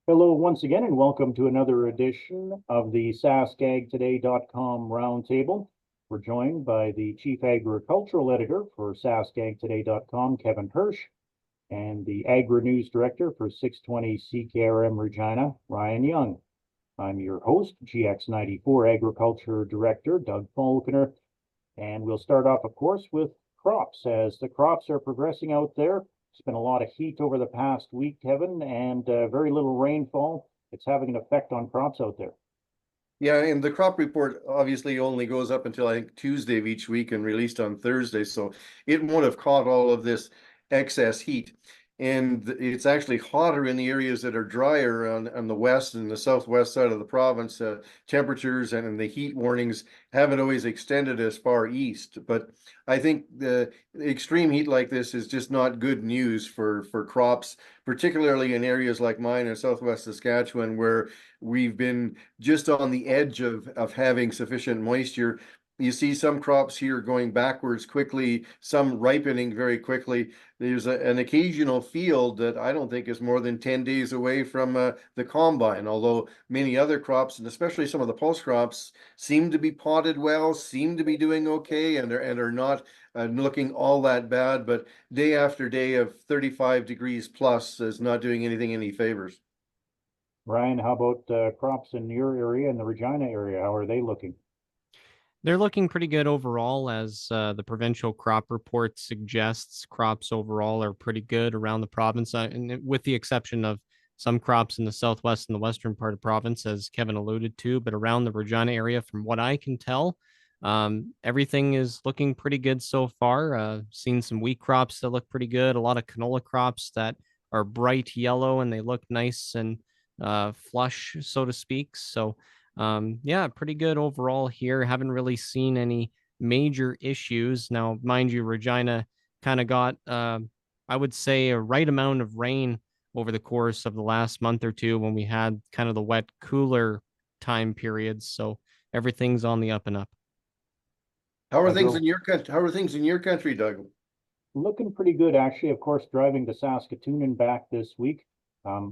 Hello once again, and welcome to another edition of the SaskAgToday.com Roundtable. We're joined by the Chief Agricultural Editor for SaskAgToday.com, Kevin Hursh, and the AgriNews Director for 620 CKRM Regina, Ryan Young. I'm your host, GX94 Agriculture Director, Doug Falconer, and we'll start off, of course, with crops. As the crops are progressing out there, it's been a lot of heat over the past week, Kevin, and very little rainfall. It's having an effect on crops out there. Yeah, and the crop report obviously only goes up until I think Tuesday of each week and released on Thursday, so it won't have caught all of this excess heat. And it's actually hotter in the areas that are drier on the west and the southwest side of the province. Temperatures and the heat warnings haven't always extended as far east. But I think the extreme heat like this is just not good news for crops, particularly in areas like mine in southwest Saskatchewan, where we've been just on the edge of having sufficient moisture. You see some crops here going backwards quickly, some ripening very quickly. There's an occasional field that I don't think is more than 10 days away from the combine, although many other crops, and especially some of the pulse crops, seem to be potted well, seem to be doing okay, and are not looking all that bad. But day after day of 35 degrees plus is not doing anything any favors. Ryan, how about crops in your area, in the Regina area? How are they looking? They're looking pretty good overall, as the provincial crop report suggests. Crops overall are pretty good around the province, and with the exception of some crops in the southwest and the western part of the province, as Kevin alluded to. But around the Regina area, from what I can tell, everything is looking pretty good so far. Seen some wheat crops that look pretty good, a lot of canola crops that are bright yellow and they look nice and flush, so to speak. So yeah, pretty good overall here. Haven't really seen any major issues. Now, mind you, Regina kind of got, I would say, a right amount of rain over the course of the last month or two when we had kind of the wet, cooler time periods. So everything's on the up and up. How are things in your country? How are things in your country, Doug? Looking pretty good, actually. Of course, driving to Saskatoon and back this week,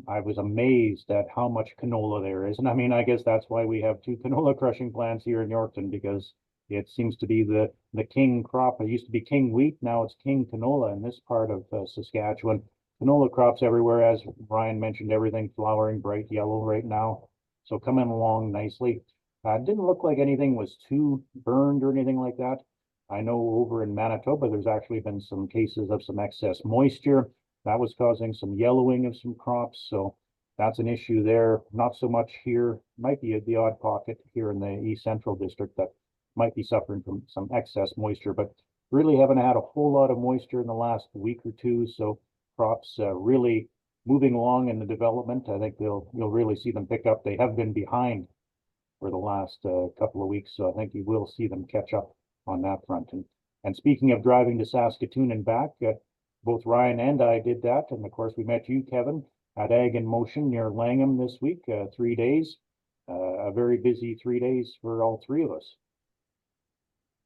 I was amazed at how much canola there is. And I mean, I guess that's why we have two canola crushing plants here in Yorkton, because it seems to be the king crop. It used to be king wheat, now it's king canola in this part of Saskatchewan. Canola crops everywhere, as Ryan mentioned, everything flowering bright yellow right now. So coming along nicely. Didn't look like anything was too burned or anything like that. I know over in Manitoba, there's actually been some cases of some excess moisture. That was causing some yellowing of some crops. So that's an issue there. Not so much here. Might be the odd pocket here in the East Central District that might be suffering from some excess moisture, but really haven't had a whole lot of moisture in the last week or two. So crops really moving along in the development. I think you'll really see them pick up. They have been behind for the last couple of weeks, so I think you will see them catch up on that front. And speaking of driving to Saskatoon and back, both Ryan and I did that, and of course we met you, Kevin, at Ag in Motion near Langham this week. 3 days, a very busy 3 days for all three of us.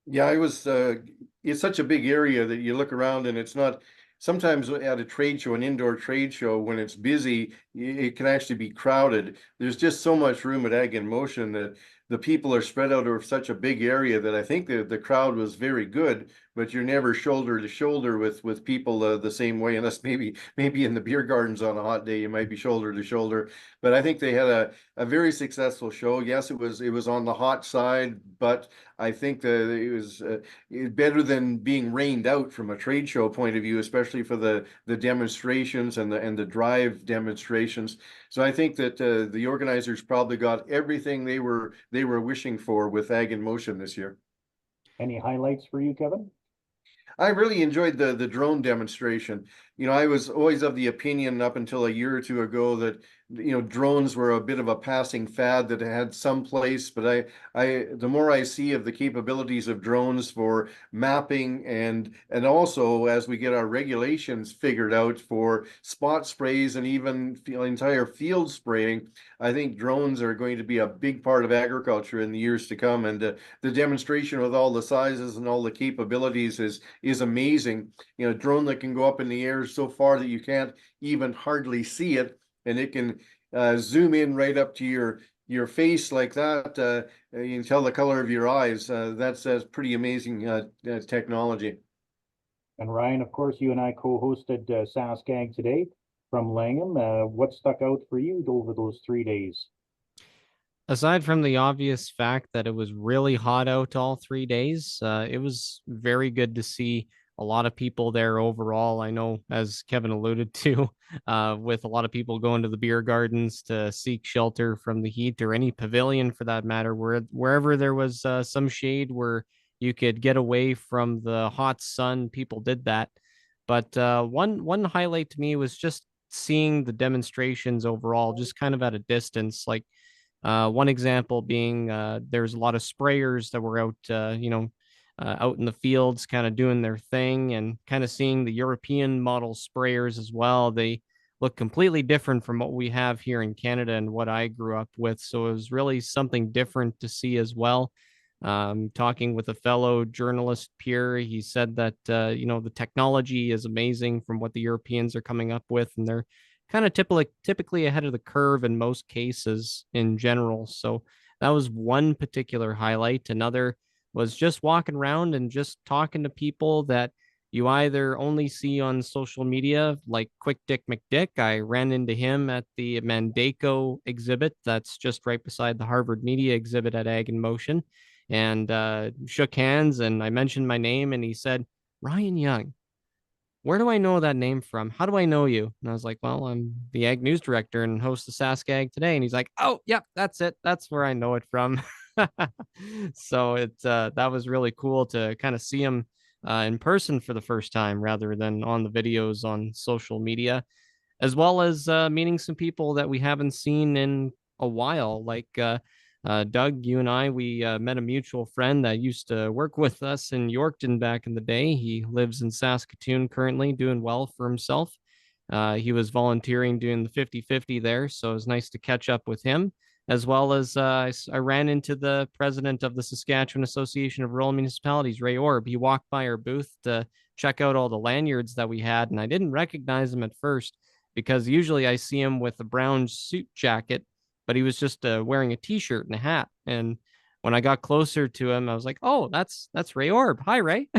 Yeah, I was. It's such a big area that you look around and it's not. Sometimes at a trade show, an indoor trade show, when it's busy, it can actually be crowded. There's just so much room at Ag in Motion that the people are spread out over such a big area that I think the crowd was very good, but you're never shoulder to shoulder with people the same way, unless maybe in the beer gardens on a hot day you might be shoulder to shoulder. But I think they had a very successful show. Yes, it was on the hot side, but I think that it was better than being rained out from a trade show point of view, especially for the demonstrations and the drive demonstrations. So I think that the organizers probably got everything they were wishing for with Ag in Motion this year. Any highlights for you, Kevin? I really enjoyed the drone demonstration. You know, I was always of the opinion up until a year or two ago that, you know, drones were a bit of a passing fad that had some place, but the more I see of the capabilities of drones for mapping and also as we get our regulations figured out for spot sprays and even entire field spraying, I think drones are going to be a big part of agriculture in the years to come. And the demonstration with all the sizes and all the capabilities is amazing. You know, a drone that can go up in the air so far that you can't even hardly see it, and it can zoom in right up to your face like that. You can tell the color of your eyes. That's pretty amazing technology. And Ryan, of course, you and I co-hosted SaskAg Today from Langham. What stuck out for you over those 3 days? Aside from the obvious fact that it was really hot out all 3 days, it was very good to see a lot of people there overall. I know, as Kevin alluded to, with a lot of people going to the beer gardens to seek shelter from the heat, or any pavilion for that matter, wherever there was some shade where you could get away from the hot sun, people did that. But one highlight to me was just seeing the demonstrations overall, just kind of at a distance. Like, one example being, there's a lot of sprayers that were out, out in the fields, kind of doing their thing, and kind of seeing the European model sprayers as well. They look completely different from what we have here in Canada and what I grew up with. So it was really something different to see as well. Talking with a fellow journalist peer, he said that the technology is amazing from what the Europeans are coming up with, and they're kind of typically ahead of the curve in most cases in general. So that was one particular highlight. Another was just walking around and just talking to people that you either only see on social media, like Quick Dick McDick. I ran into him at the Mandaco exhibit that's just right beside the Harvard Media exhibit at Ag in Motion, and shook hands, and I mentioned my name, and he said, "Ryan Young, where do I know that name from? How do I know you?" And I was like, "Well, I'm the Ag News director and host the SaskAg Today." And he's like, "Oh, yep, that's it. That's where I know it from." So that was really cool to kind of see him in person for the first time, rather than on the videos on social media, as well as meeting some people that we haven't seen in a while. Like, Doug, you and I, we met a mutual friend that used to work with us in Yorkton back in the day. He lives in Saskatoon currently, doing well for himself. He was volunteering doing the 50-50 there, so it was nice to catch up with him. As well as I ran into the president of the Saskatchewan Association of Rural Municipalities, Ray Orb. He walked by our booth to check out all the lanyards that we had, and I didn't recognize him at first, because usually I see him with a brown suit jacket, but he was just wearing a t-shirt and a hat. And when I got closer to him, I was like, "Oh, that's Ray Orb. Hi, Ray."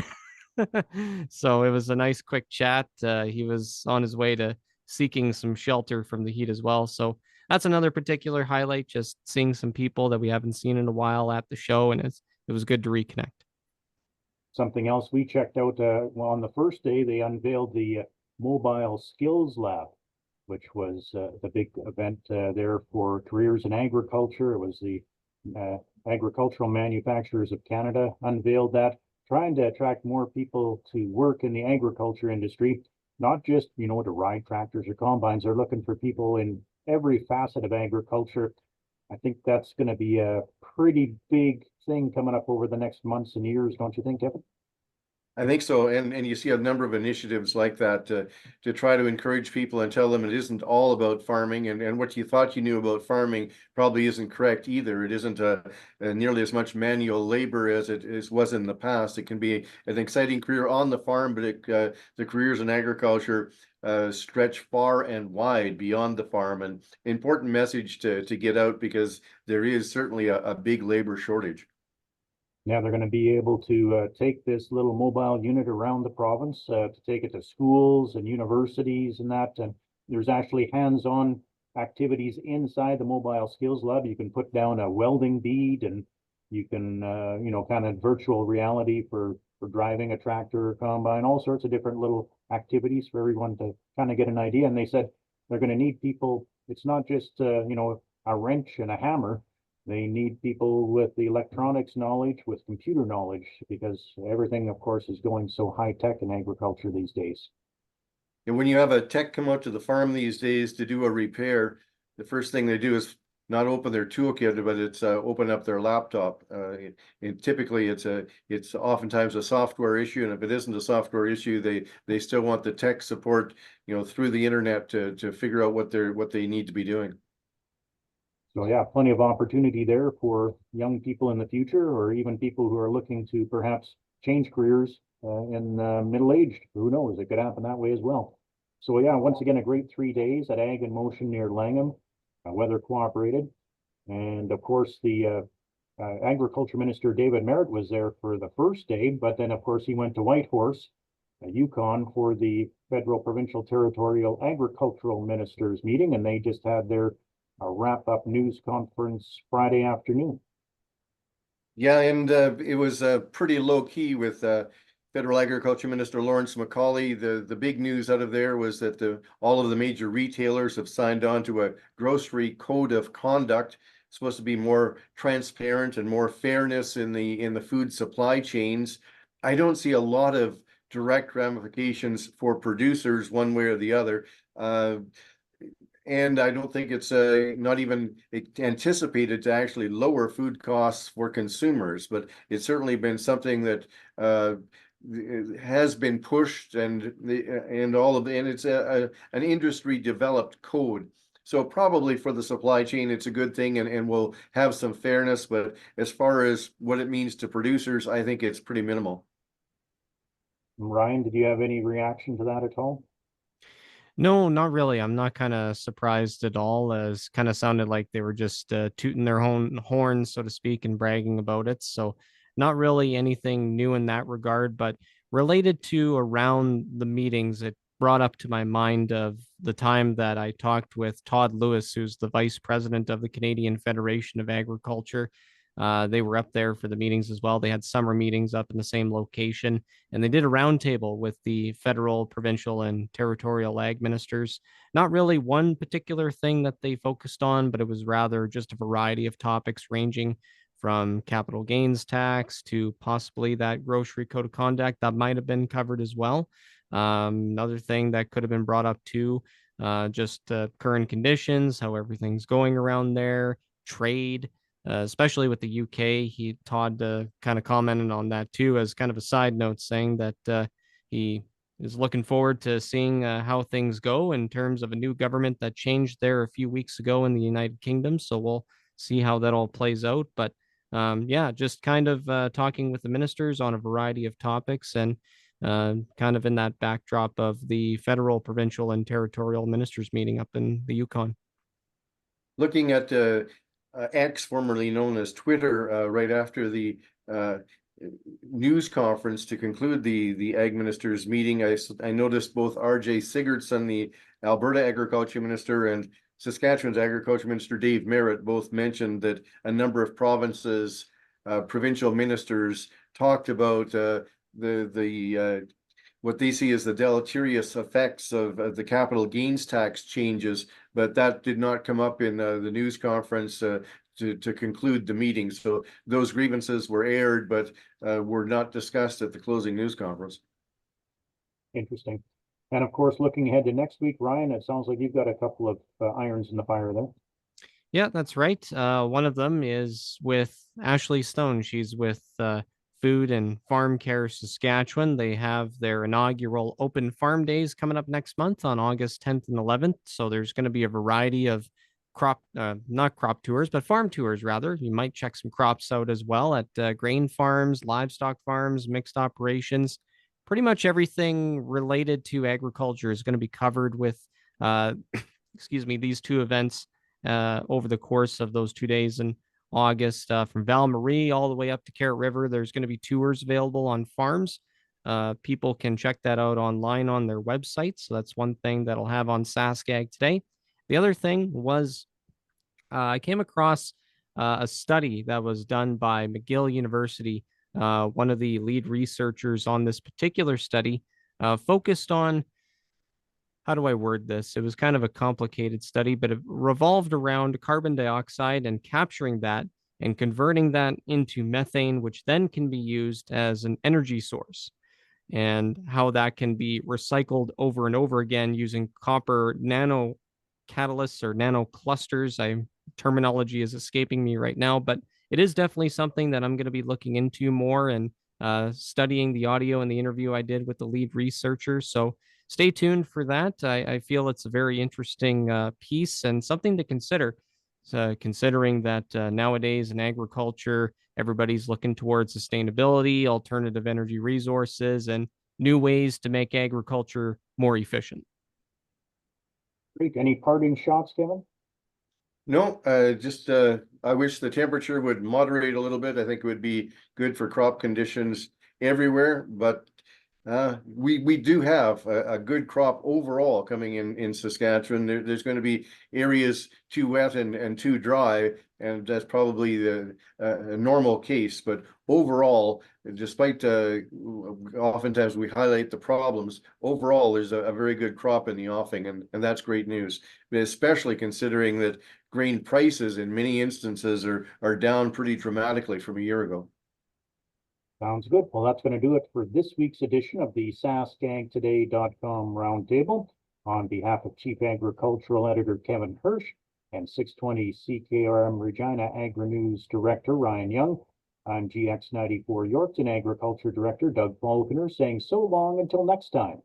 So it was a nice quick chat. He was on his way to seeking some shelter from the heat as well. So that's another particular highlight, just seeing some people that we haven't seen in a while at the show, and it was good to reconnect. Something else we checked out, well, on the first day, they unveiled the Mobile Skills Lab, which was the big event there for careers in agriculture. It was the Agricultural Manufacturers of Canada unveiled that, trying to attract more people to work in the agriculture industry, not just, to ride tractors or combines. They're looking for people in every facet of agriculture. I think that's going to be a pretty big thing coming up over the next months and years, don't you think, Kevin? I think so, and you see a number of initiatives like that to try to encourage people and tell them it isn't all about farming, and what you thought you knew about farming probably isn't correct either. It isn't nearly as much manual labor as was in the past. It can be an exciting career on the farm, but the careers in agriculture stretch far and wide beyond the farm. And important message to get out, because there is certainly a big labor shortage. Yeah, they're going to be able to take this little mobile unit around the province, to take it to schools and universities and that. And there's actually hands-on activities inside the Mobile Skills Lab. You can put down a welding bead, and you can, kind of virtual reality for driving a tractor or combine, all sorts of different little activities for everyone to kind of get an idea. And they said they're going to need people. It's not just, a wrench and a hammer. They need people with the electronics knowledge, with computer knowledge, because everything, of course, is going so high tech in agriculture these days. And when you have a tech come out to the farm these days to do a repair, the first thing they do is not open their toolkit, but it's open up their laptop. And typically, it's oftentimes a software issue, and if it isn't a software issue, they still want the tech support, through the internet to figure out what they need to be doing. So yeah, plenty of opportunity there for young people in the future, or even people who are looking to perhaps change careers in middle-aged. Who knows? It could happen that way as well. So yeah, once again, a great 3 days at Ag in Motion near Langham. Weather cooperated. And of course, the Agriculture Minister David Merritt was there for the first day, but then of course he went to Whitehorse, Yukon, for the Federal-Provincial-Territorial Agricultural Ministers meeting, and they just had their wrap-up news conference Friday afternoon. Yeah, and it was pretty low key with Federal Agriculture Minister Lawrence MacAulay. The big news out of there was that all of the major retailers have signed on to a grocery code of conduct. It's supposed to be more transparent and more fairness in the food supply chains. I don't see a lot of direct ramifications for producers one way or the other. And I don't think it's not even anticipated to actually lower food costs for consumers, but it's certainly been something that has been pushed, and it's an industry developed code. So probably for the supply chain, it's a good thing, and we'll have some fairness. But as far as what it means to producers, I think it's pretty minimal. Ryan, did you have any reaction to that at all? No, not really. I'm not kind of surprised at all, as kind of sounded like they were just tooting their own horn, so to speak, and bragging about it. So, not really anything new in that regard, but related to around the meetings, it brought up to my mind of the time that I talked with Todd Lewis, who's the vice president of the Canadian Federation of Agriculture. They were up there for the meetings as well. They had summer meetings up in the same location, and they did a roundtable with the federal, provincial, and territorial ag ministers. Not really one particular thing that they focused on, but it was rather just a variety of topics ranging from capital gains tax to possibly that grocery code of conduct that might have been covered as well. Another thing that could have been brought up too, just current conditions, how everything's going around there, trade, especially with the UK. Todd kind of commented on that too, as kind of a side note, saying that he is looking forward to seeing how things go in terms of a new government that changed there a few weeks ago in the United Kingdom. So we'll see how that all plays out. But yeah, just kind of talking with the ministers on a variety of topics, and kind of in that backdrop of the federal, provincial, and territorial ministers meeting up in the Yukon. Looking at X, formerly known as Twitter, right after the news conference to conclude the Ag Ministers meeting, I noticed both R.J. Sigurdsson, the Alberta Agriculture Minister, and Saskatchewan's Agriculture Minister Dave Merritt both mentioned that a number of provinces, provincial ministers talked about what they see as the deleterious effects of the capital gains tax changes, but that did not come up in the news conference to conclude the meeting. So those grievances were aired, but were not discussed at the closing news conference. Interesting. And of course, looking ahead to next week, Ryan, it sounds like you've got a couple of irons in the fire there. Yeah, that's right. One of them is with Ashley Stone. She's with Food and Farm Care Saskatchewan. They have their inaugural open farm days coming up next month on August 10th and 11th. So there's going to be a variety of not crop tours, but farm tours rather. You might check some crops out as well at grain farms, livestock farms, mixed operations. Pretty much everything related to agriculture is going to be covered with, excuse me, these two events over the course of those 2 days in August. From Val Marie all the way up to Carrot River, there's going to be tours available on farms. People can check that out online on their website. So that's one thing that'll have on SaskAgToday. The other thing was I came across a study that was done by McGill University. One of the lead researchers on this particular study focused on, how do I word this? It was kind of a complicated study, but it revolved around carbon dioxide and capturing that and converting that into methane, which then can be used as an energy source, and how that can be recycled over and over again using copper nano catalysts or nano clusters. Terminology is escaping me right now, but it is definitely something that I'm going to be looking into more, and studying the audio and the interview I did with the lead researcher. So stay tuned for that. I feel it's a very interesting piece and something to consider. Considering that nowadays in agriculture, everybody's looking towards sustainability, alternative energy resources, and new ways to make agriculture more efficient. Great. Any parting shots, Kevin? No, just I wish the temperature would moderate a little bit. I think it would be good for crop conditions everywhere, but we do have a good crop overall coming in Saskatchewan. There's going to be areas too wet and too dry, and that's probably the a normal case. But overall, despite oftentimes we highlight the problems, overall there's a very good crop in the offing, and that's great news, especially considering that grain prices in many instances are down pretty dramatically from a year ago. Sounds good. Well, that's going to do it for this week's edition of the SaskAgToday.com Roundtable. On behalf of Chief Agricultural Editor Kevin Hursh and 620 CKRM Regina AgriNews Director Ryan Young, I'm GX94 Yorkton Agriculture Director Doug Falconer saying so long until next time.